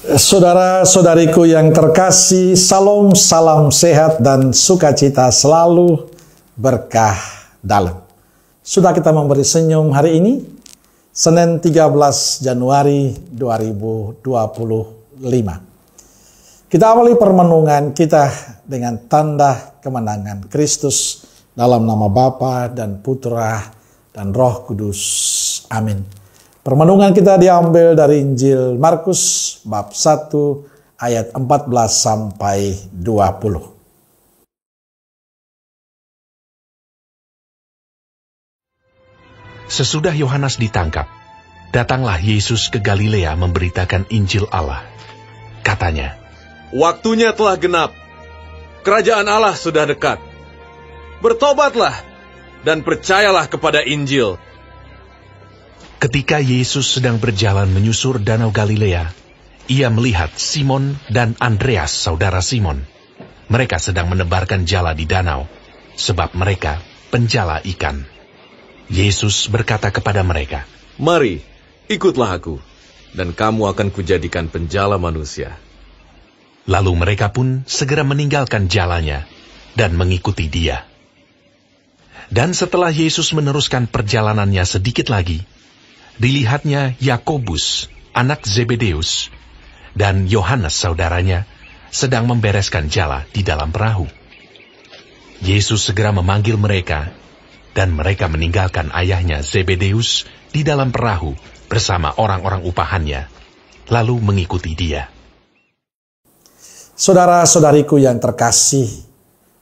Saudara-saudariku yang terkasih, salam, salam sehat dan sukacita selalu, berkah dalam. Sudah kita memberi senyum hari ini, Senin 13 Januari 2025. Kita awali permenungan kita dengan tanda kemenangan Kristus dalam nama Bapa dan Putra dan Roh Kudus. Amin. Permenungan kita diambil dari Injil Markus bab 1 ayat 14 sampai 20. Sesudah Yohanes ditangkap, datanglah Yesus ke Galilea memberitakan Injil Allah. Katanya, "Waktunya telah genap, kerajaan Allah sudah dekat. Bertobatlah dan percayalah kepada Injil." Ketika Yesus sedang berjalan menyusur danau Galilea, ia melihat Simon dan Andreas, saudara Simon. Mereka sedang menebarkan jala di danau, sebab mereka penjala ikan. Yesus berkata kepada mereka, "Mari, ikutlah aku, dan kamu akan kujadikan penjala manusia." Lalu mereka pun segera meninggalkan jalannya dan mengikuti dia. Dan setelah Yesus meneruskan perjalanannya sedikit lagi, dilihatnya Yakobus, anak Zebedeus, dan Yohanes saudaranya sedang membereskan jala di dalam perahu. Yesus segera memanggil mereka, dan mereka meninggalkan ayahnya Zebedeus di dalam perahu bersama orang-orang upahannya, lalu mengikuti dia. Saudara-saudariku yang terkasih,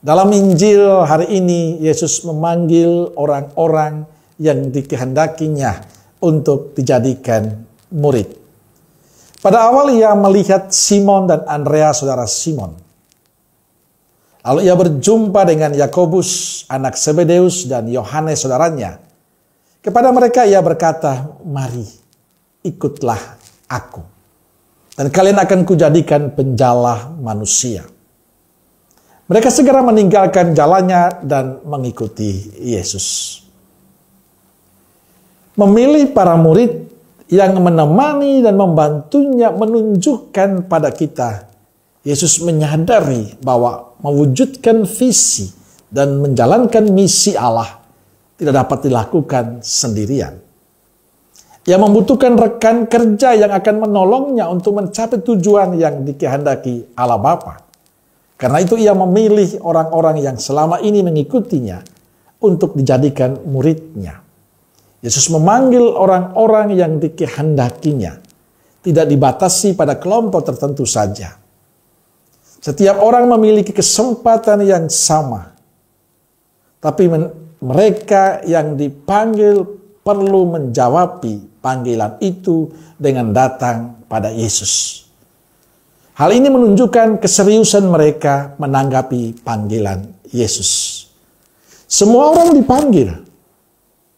dalam Injil hari ini Yesus memanggil orang-orang yang dikehendakinya untuk dijadikan murid. Pada awal ia melihat Simon dan Andreas, saudara Simon. Lalu ia berjumpa dengan Yakobus, anak Zebedeus, dan Yohanes, saudaranya. Kepada mereka ia berkata, "Mari, ikutlah aku, dan kalian akan kujadikan penjala manusia." Mereka segera meninggalkan jalannya dan mengikuti Yesus. Memilih para murid yang menemani dan membantunya menunjukkan pada kita, Yesus menyadari bahwa mewujudkan visi dan menjalankan misi Allah tidak dapat dilakukan sendirian. Ia membutuhkan rekan kerja yang akan menolongnya untuk mencapai tujuan yang dikehendaki Allah Bapa. Karena itu ia memilih orang-orang yang selama ini mengikutinya untuk dijadikan muridnya. Yesus memanggil orang-orang yang dikehendakinya, tidak dibatasi pada kelompok tertentu saja. Setiap orang memiliki kesempatan yang sama, tapi mereka yang dipanggil perlu menjawabi panggilan itu dengan datang pada Yesus. Hal ini menunjukkan keseriusan mereka menanggapi panggilan Yesus. Semua orang dipanggil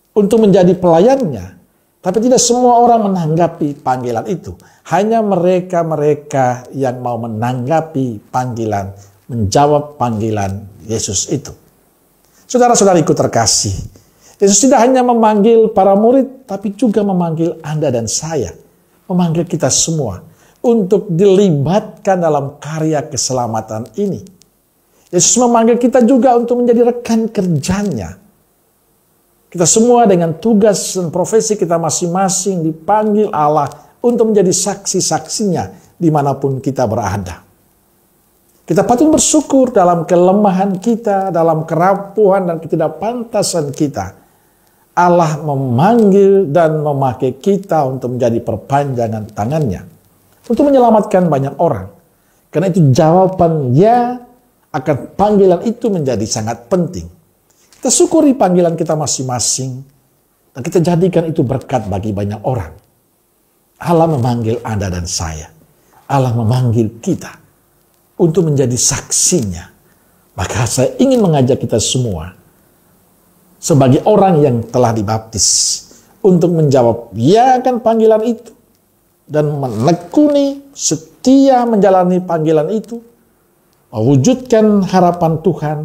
untuk menjadi pelayannya, tapi tidak semua orang menanggapi panggilan itu. Hanya mereka-mereka yang mau menanggapi panggilan, menjawab panggilan Yesus itu. Saudara-saudariku terkasih, Yesus tidak hanya memanggil para murid, tapi juga memanggil Anda dan saya, memanggil kita semua untuk dilibatkan dalam karya keselamatan ini. Yesus memanggil kita juga untuk menjadi rekan kerjanya. Kita semua dengan tugas dan profesi kita masing-masing dipanggil Allah untuk menjadi saksi-saksinya dimanapun kita berada. Kita patut bersyukur dalam kelemahan kita, dalam kerapuhan dan ketidakpantasan kita. Allah memanggil dan memakai kita untuk menjadi perpanjangan tangannya, untuk menyelamatkan banyak orang. Karena itu jawaban ya akan panggilan itu menjadi sangat penting. Kita syukuri panggilan kita masing-masing, dan kita jadikan itu berkat bagi banyak orang. Allah memanggil Anda dan saya. Allah memanggil kita untuk menjadi saksinya. Maka saya ingin mengajak kita semua, sebagai orang yang telah dibaptis, untuk menjawab ya akan panggilan itu, dan menekuni setia menjalani panggilan itu, mewujudkan harapan Tuhan,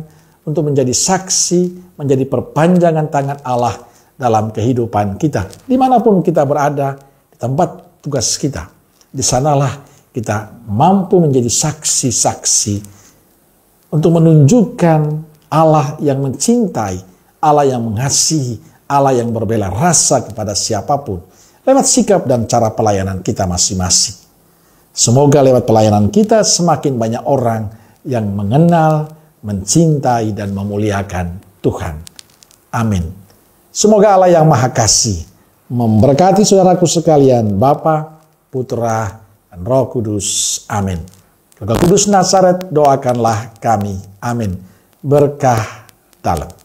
untuk menjadi saksi, menjadi perpanjangan tangan Allah dalam kehidupan kita. Dimanapun kita berada, di tempat tugas kita, di sanalah kita mampu menjadi saksi-saksi untuk menunjukkan Allah yang mencintai, Allah yang mengasihi, Allah yang berbela rasa kepada siapapun lewat sikap dan cara pelayanan kita masing-masing. Semoga lewat pelayanan kita semakin banyak orang yang mengenal, mencintai, dan memuliakan Tuhan. Amin. Semoga Allah yang Maha Kasih memberkati saudaraku sekalian, Bapa, Putra, dan Roh Kudus. Amin. Roh Kudus Nazaret, doakanlah kami. Amin. Berkah dalam.